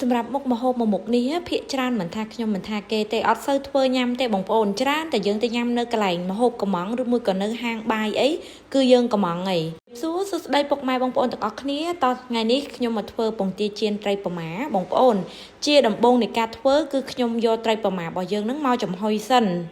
សម្រាប់មុខម្ហូបមួយមុខនេះភាគច្រើនមិនថាខ្ញុំមិនថាគេទេអត់សូវធ្វើញ៉ាំទេបងប្អូនច្រើនតែយើងទៅញ៉ាំនៅកន្លែងម្ហូបកំងឬមួយក៏នៅហាងបាយអីគឺយើងកំងអីសួស្ដីពុកម៉ែបងប្អូនទាំងអស់គ្នាតថ្ងៃនេះខ្ញុំមកធ្វើពងទាចៀនត្រីប៉ាម៉ាបងប្អូនជាដំបូងនៃការធ្វើគឺខ្ញុំយកត្រីប៉ាម៉ារបស់យើងនឹងមកចំហុយសិន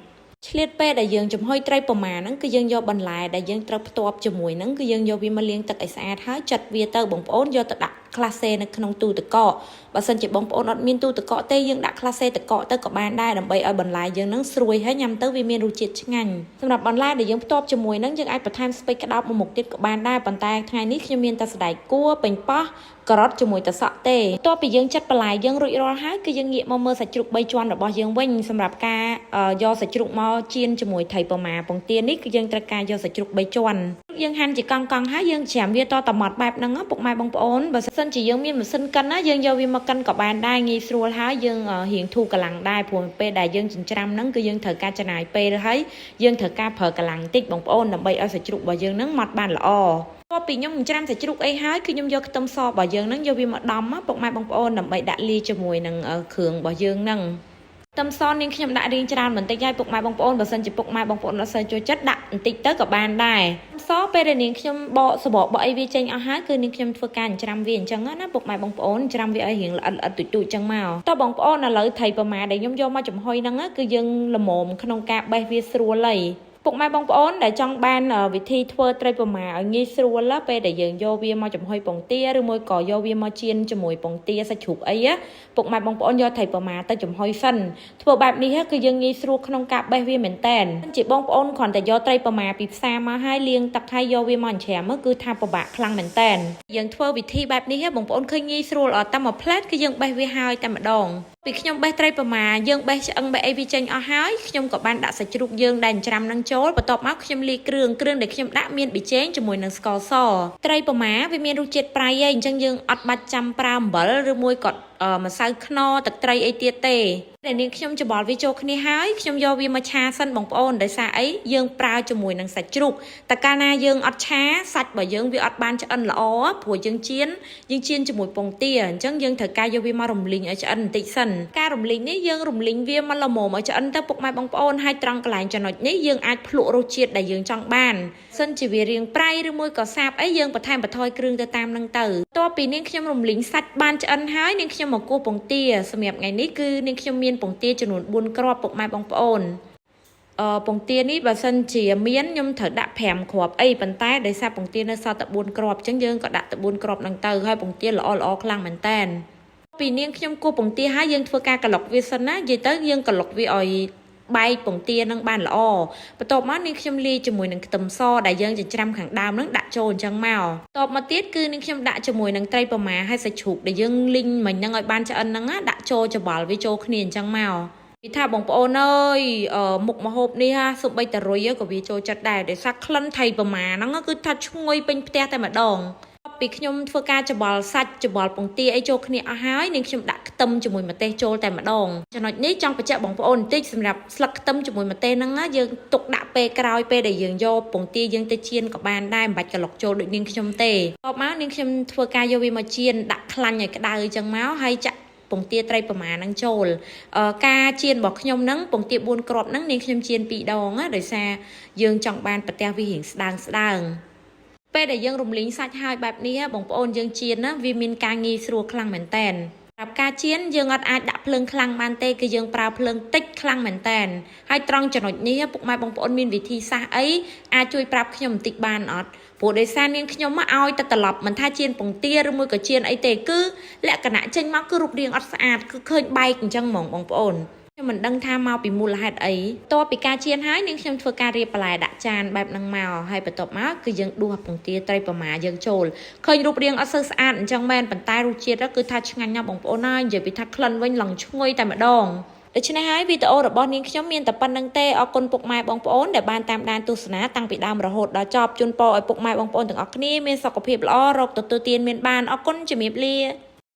ឆ្លៀតពេលដែលយើងចំហុយត្រីប៉ាម៉ាហ្នឹងគឺយើងយកបន្លែដែលយើងត្រូវផ្ទាប់ជាមួយហ្នឹងគឺយើងយកវាមកលាងទឹកឲ្យស្អាតហើយចាត់វាទៅបងប្អូនយកទៅដាក់ក្លាសេនៅក្នុងទូទឹកកកបើសិនជាបងប្អូនអត់មានទូទឹកកកទេយើងដាក់ក្លាសេទឹកកកទៅក៏បានដែរដើម្បីឲ្យបន្លែយើងហ្នឹងស្រួយហើយញ៉ាំទៅវាមានរសជាតិឆ្ងាញ់សម្រាប់បន្លែដែលយើងផ្ទាប់ជាមួយហ្នឹងយើងអាចបន្ថែមស្ពៃក្តោបមួយមុខទៀតក៏បានដែរប៉ុន្តែថ្ងៃនេះខ្ញុំមានតែសណ្តែកគួរប៉េងប៉ោះការ៉ុតជាមួយទឹកសក់ទេបន្ទាប់ពីយើងចិតបន្លែយើងរួចរាល់ហើយគឺយើងងាកមកមើលសាច់ជ្រូក3ជាន់របស់យើងវិញសម្រាប់ការយកសាច់ជ្រូកមកចៀនជាមួយត្រីប៉ាម៉ាពងទានេះគឺយើងត្រូវការយកសាច់ជ្រូក3ជាន់យើងហាន់ជាកង់ៗហើយយើងច្រាមវាតតម៉ត់បែបហ្នឹងពុកម៉ែបងប្អូនបើសិនជាយើងមានម៉ាស៊ីនកិនណាយើងយកវាមកកិនក៏បានដែរងាយស្រួលហើយយើងរៀងធូរកម្លាំងដែរព្រោះពេលដែលយើងចិញ្ច្រាំហ្នឹងគឺយើងត្រូវការចំណាយពេលហើយយើងត្រូវការប្រើកម្លាំងតិចបងប្អូនដើម្បីឲ្យសាច់ជ្រូករបស់យើងហ្នឹងម៉ត់បានល្អពីខ្ញុំច្រាំសាច់ជ្រូកអីហើយគឺខ្ញុំយកខ្ទឹមសរបស់យើងហ្នឹងយកវាមកដំពុកម៉ែបងប្អូនដើម្បីដាក់លាយជាមួយនឹងគ្រឿងរបស់យើងហ្នឹងខ្ទឹមសនាងខ្ញុំដាក់រៀងច្រើនបន្តិចហើយពុកម៉ែបងប្អូនបើសិនជាពុកម៉ែបងប្អូនអត់សូវចូលចិត្តដាក់បន្តិចទៅក៏បានដែរខ្ទឹមសពេលដែលនាងខ្ញុំបកសបកបកអីវាចេញអស់ហើយគឺនាងខ្ញុំធ្វើការច្រាំវាអញ្ចឹងណាពុកម៉ែបងប្អូនច្រាំវាឲ្យរៀងល្អិតទូចអញ្ចឹងមកតើបងប្អូនឥឡូវត្រីប៉ាម៉ាដែលខ្ញុំយកមកចំហុយហ្នឹងគឺយើងល្មមក្នុងការបេះវាស្រួលហើយពុកម៉ែបងប្អូនដែលចង់បានវិធីធ្វើត្រីប៉ាម៉ាឲ្យងាយស្រួលពេលដែលយើងយកវាមកចំហុយពងទាឬមួយក៏យកវាមកចៀនជាមួយពងទាសាច់ជ្រូកអីពុកម៉ែបងប្អូនយកត្រីប៉ាម៉ាទៅចំហុយសិនធ្វើបែបនេះគឺយើងងាយស្រួលក្នុងការបេះវាមែនតែនជាបងប្អូនគ្រាន់តែយកត្រីប៉ាម៉ាពីផ្សារមកហើយលាងទឹកហើយយកវាមកច្រាមគឺថាពិបាកខ្លាំងមែនតែនយើងធ្វើវិធីបែបនេះបងប្អូនឃើញងាយស្រួលអត់តែមួយផ្លែតគឺយើងបេះវាហើយតែម្ដងពីខ្ញុំបេះត្រីប៉ាម៉ាយើងបេះឆ្អឹងបេះអីវាចេញអស់ហើយខ្ញុំក៏បានដាក់សាច់ជ្រូកយើងដែលច្រាំនឹងចូលបន្ទាប់មកខ្ញុំលាយគ្រឿងដែលខ្ញុំដាក់មានប៊ីចេងជាមួយនឹងស្ករសត្រីប៉ាម៉ាវាមានរសជាតិប្រៃឯងអញ្ចឹងយើងអត់បាច់ចាំប្រើអំបិលឬមួយក៏ម្សៅខ្នុរទឹកត្រីអីទៀតទេតែនាងខ្ញុំច្បល់វាចូលគ្នាហើយខ្ញុំយកវាមកឆាសិនបងប្អូនដោយសារអីយើងប្រើជាមួយនឹងសាច់ជ្រូកតែកាលណាយើងអត់ឆាសាច់របស់យើងវាអត់បានឆ្អិនល្អព្រោះយើងចៀនជាមួយពងទាអញ្ចឹងយើងត្រូវការយកវាមករំលីងឲ្យឆ្អិនបន្តិចសិនការរំលីងនេះយើងរំលីងវាមកល្មមឲ្យឆ្អិនទៅពុកម៉ែបងប្អូនហើយត្រង់កន្លែងចំណុចនេះយើងអាចភ្លក់រសជាតិដែលយើងចង់បានសិនជាវារៀងប្រៃឬមួយក៏សាបអីយើងបន្ថែមបន្ថយគ្រឿងទៅតាមនឹងទៅតបពីនាងខ្ញុំរំលីងសាច់បានឆ្អិនហើយនាងខ្ញុំមកគោះពងទាសម្រាប់ថ្ងៃនេះគឺនាងខ្ញុំមានពងទាចំនួន4គ្រាប់ពុកម៉ែបងប្អូនពងទានេះបើសិនជាមានខ្ញុំត្រូវដាក់5គ្រាប់អីប៉ុន្តែដោយសារពងទានៅសល់តែ4គ្រាប់អញ្ចឹងយើងក៏ដាក់ទៅ4គ្រាប់ហ្នឹងទៅហើយពងទាល្អខ្លាំងមែនតើពីនាងខ្ញុំគោះពងទាហើយយើងធ្វើការក្លុកវាសិនណានិយាយទៅយើងក្លុកវាឲ្យបែកពងទានឹងបានល្អបន្ទាប់មកនាងខ្ញុំលាយជាមួយនឹងខ្ទឹមសដែលយើងចិញ្ច្រាំខាងដើមនឹងដាក់ចូលអញ្ចឹងមកបន្ទាប់មកទៀតគឺនាងខ្ញុំដាក់ជាមួយនឹងត្រីប៉ាម៉ាហើយសាច់ជ្រូកដែលយើងលីងមិញហ្នឹងឲ្យបានឆ្អិនហ្នឹងដាក់ចូលច្បល់វាចូលគ្នាអញ្ចឹងមកពីថាបងប្អូនអើយមុខម្ហូបនេះសូម្បីតែរុយក៏វាចូលចិត្តដែរដោយសារក្លិនត្រីប៉ាម៉ាហ្នឹងគឺថាឈ្ងុយពេញផ្ទះតែម្ដងពីខ្ញុំធ្វើការច្បល់សាច់ច្បល់ពងទាអីចូលគ្នាអស់ហើយនាងខ្ញុំដាក់ខ្ទឹមជាមួយម្ទេសចូលតែម្ដងចំណុចនេះចង់បញ្ជាក់បងប្អូនបន្តិចសម្រាប់ស្លឹកខ្ទឹមជាមួយម្ទេសហ្នឹងយើងទុកដាក់ពេលក្រោយពេលដែលយើងយកពងទាយើងទៅចៀនក៏បានដែរមិនបាច់ក្លុកចូលដូចនាងខ្ញុំទេតបមកនាងខ្ញុំធ្វើការយកវាមកចៀនដាក់ខ្លាញ់ឲ្យក្តៅអញ្ចឹងមកហើយចាក់ពងទាត្រីប៉ាម៉ាហ្នឹងចូលការចៀនរបស់ខ្ញុំហ្នឹងពងទា4គ្រាប់ហ្នឹងនាងខ្ញុំចៀន2ដងដោយសារយើងចង់បានប្រទះវារៀងស្ដើងពេលដែលយើងរំលីងសាច់ហើយបែបនេះបងប្អូនយើងចៀនណាវាមានការងាយស្រួលខ្លាំងមែនតែនសម្រាប់ការចៀនយើងអត់អាចដាក់ភ្លើងខ្លាំងបានទេគឺយើងប្រើភ្លើងតិចខ្លាំងមែនតែនហើយត្រង់ចំណុចនេះពុកម៉ែបងប្អូនមានវិធីសាស្ត្រអីអាចជួយប្រាប់ខ្ញុំបន្តិចបានអត់ព្រោះដោយសារនាងខ្ញុំមកឲ្យតែត្រឡប់មិនថាចៀនពងទាឬមួយក៏ចៀនអីទេគឺលក្ខណៈចេញមកគឺរូបរាងអត់ស្អាតគឺឃើញបែកអញ្ចឹងហ្មងបងប្អូនខ្ញុំមិនដឹងថាមកពីមូលហេតុអីតបពីការចៀនហើយនាងខ្ញុំធ្វើការរៀបបន្លែដាក់ចានបែបហ្នឹងមកហើយបន្ទាប់មកគឺយើងដួសពងទាត្រីប៉ាម៉ាយើងចូលឃើញរូបរាងអត់សូវស្អាតអញ្ចឹងមែនប៉ុន្តែរសជាតិគឺថាឆ្ងាញ់ណាស់បងប្អូនហើយនិយាយពីថាក្លិនវិញឡើងឈ្ងុយតែម្ដងដូច្នេះហើយវីដេអូរបស់នាងខ្ញុំមានតែប៉ុណ្្នឹងទេអរគុណពុកម៉ែបងប្អូនដែលបានតាមដានទស្សនាតាំងពីដើមរហូតដល់ចប់ជូនពរឲ្យពុកម៉ែបងប្អូនទាំងអស់គ្នាមានសុខភាពល្អរកទទួលទានមានបានអរគុណជំរាបលា